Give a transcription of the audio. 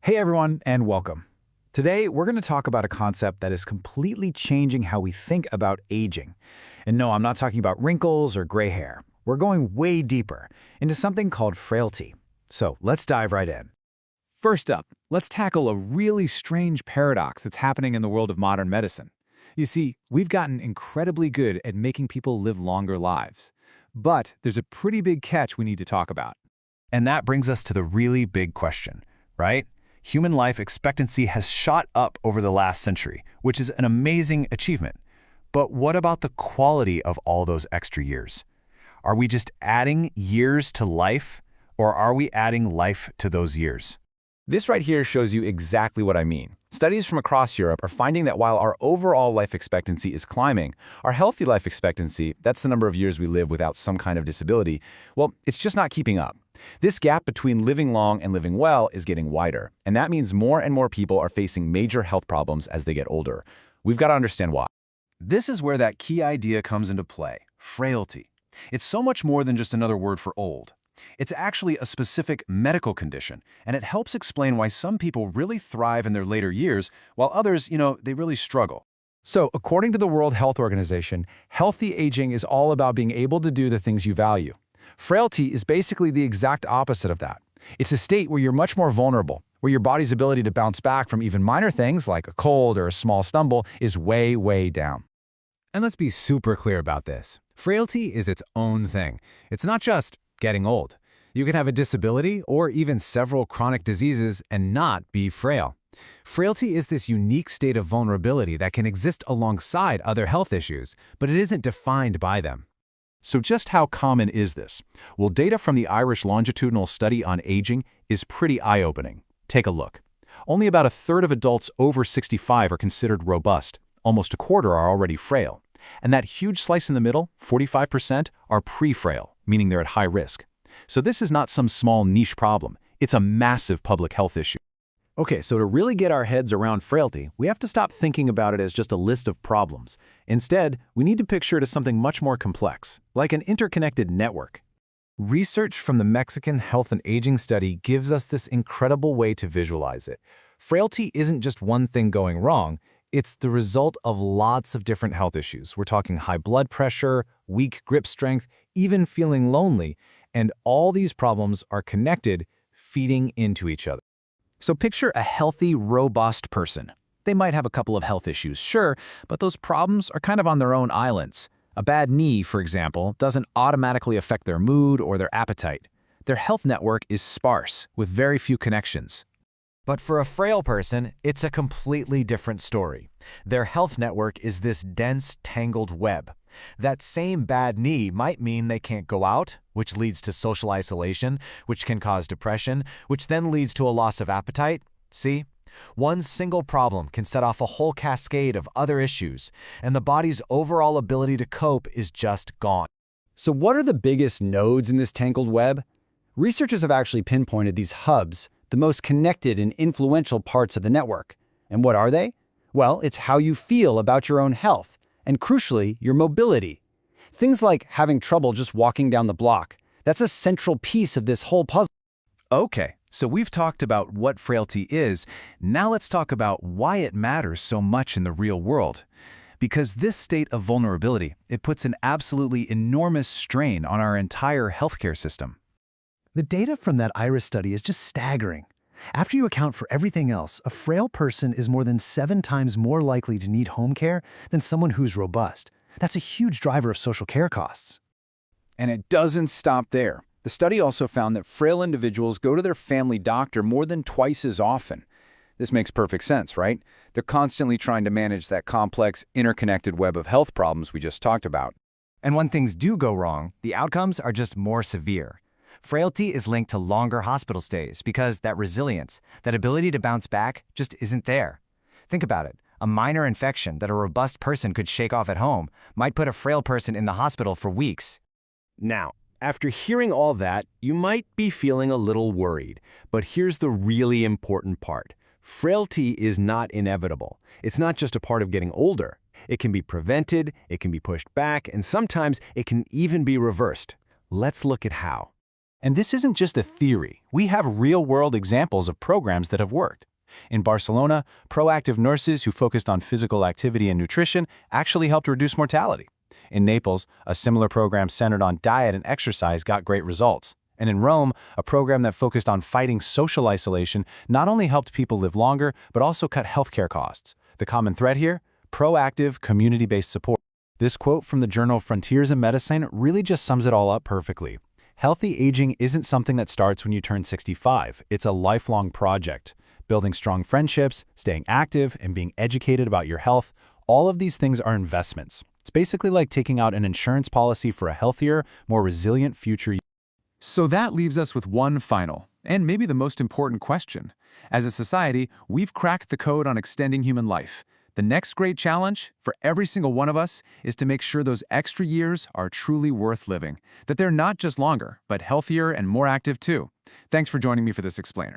Hey everyone, and welcome. Today, we're going to talk about a concept that is completely changing how we think about aging. And no, I'm not talking about wrinkles or gray hair. We're going way deeper into something called frailty. So let's dive right in. First up, let's tackle a really strange paradox that's happening in the world of modern medicine. You see, we've gotten incredibly good at making people live longer lives. But there's a pretty big catch we need to talk about. And that brings us to the really big question, right? Human life expectancy has shot up over the last century, which is an amazing achievement. But what about the quality of all those extra years? Are we just adding years to life, or are we adding life to those years? This right here shows you exactly what I mean. Studies from across Europe are finding that while our overall life expectancy is climbing, our healthy life expectancy, that's the number of years we live without some kind of disability, well, it's just not keeping up. This gap between living long and living well is getting wider, and that means more and more people are facing major health problems as they get older. We've got to understand why. This is where that key idea comes into play, frailty. It's so much more than just another word for old. It's actually a specific medical condition, and it helps explain why some people really thrive in their later years, while others, they really struggle. So, according to the World Health Organization, healthy aging is all about being able to do the things you value. Frailty is basically the exact opposite of that. It's a state where you're much more vulnerable, where your body's ability to bounce back from even minor things like a cold or a small stumble is way, way down. And let's be super clear about this. Frailty is its own thing. It's not just getting old. You can have a disability or even several chronic diseases and not be frail. Frailty is this unique state of vulnerability that can exist alongside other health issues, but it isn't defined by them. So just how common is this? Well, data from the Irish Longitudinal Study on Aging is pretty eye-opening. Take a look. Only about a third of adults over 65 are considered robust. Almost a quarter are already frail. And that huge slice in the middle, 45%, are pre-frail, meaning they're at high risk. So this is not some small niche problem. It's a massive public health issue. Okay, so to really get our heads around frailty, we have to stop thinking about it as just a list of problems. Instead, we need to picture it as something much more complex, like an interconnected network. Research from the Mexican Health and Aging Study gives us this incredible way to visualize it. Frailty isn't just one thing going wrong, it's the result of lots of different health issues. We're talking high blood pressure, weak grip strength, even feeling lonely, and all these problems are connected, feeding into each other. So picture a healthy, robust person. They might have a couple of health issues, sure, but those problems are kind of on their own islands. A bad knee, for example, doesn't automatically affect their mood or their appetite. Their health network is sparse, with very few connections. But for a frail person, it's a completely different story. Their health network is this dense, tangled web. That same bad knee might mean they can't go out, which leads to social isolation, which can cause depression, which then leads to a loss of appetite. See? One single problem can set off a whole cascade of other issues, and the body's overall ability to cope is just gone. So what are the biggest nodes in this tangled web? Researchers have actually pinpointed these hubs, the most connected and influential parts of the network. And what are they? Well, it's how you feel about your own health, and crucially, your mobility. Things like having trouble just walking down the block. That's a central piece of this whole puzzle. Okay, so we've talked about what frailty is. Now let's talk about why it matters so much in the real world. Because this state of vulnerability, it puts an absolutely enormous strain on our entire healthcare system. The data from that Irish study is just staggering. After you account for everything else, a frail person is more than 7 times more likely to need home care than someone who's robust. That's a huge driver of social care costs. And it doesn't stop there. The study also found that frail individuals go to their family doctor more than twice as often. This makes perfect sense, right? They're constantly trying to manage that complex, interconnected web of health problems we just talked about. And when things do go wrong, the outcomes are just more severe. Frailty is linked to longer hospital stays because that resilience, that ability to bounce back, just isn't there. Think about it. A minor infection that a robust person could shake off at home might put a frail person in the hospital for weeks. Now, after hearing all that, you might be feeling a little worried. But here's the really important part. Frailty is not inevitable. It's not just a part of getting older. It can be prevented, it can be pushed back, and sometimes it can even be reversed. Let's look at how. And this isn't just a theory. We have real-world examples of programs that have worked. In Barcelona, proactive nurses who focused on physical activity and nutrition actually helped reduce mortality. In Naples, a similar program centered on diet and exercise got great results. And in Rome, a program that focused on fighting social isolation not only helped people live longer, but also cut healthcare costs. The common thread here? Proactive, community-based support. This quote from the journal Frontiers in Medicine really just sums it all up perfectly. Healthy aging isn't something that starts when you turn 65. It's a lifelong project. Building strong friendships, staying active, and being educated about your health, all of these things are investments. It's basically like taking out an insurance policy for a healthier, more resilient future. So that leaves us with one final, and maybe the most important question. As a society, we've cracked the code on extending human life. The next great challenge for every single one of us is to make sure those extra years are truly worth living, that they're not just longer, but healthier and more active too. Thanks for joining me for this explainer.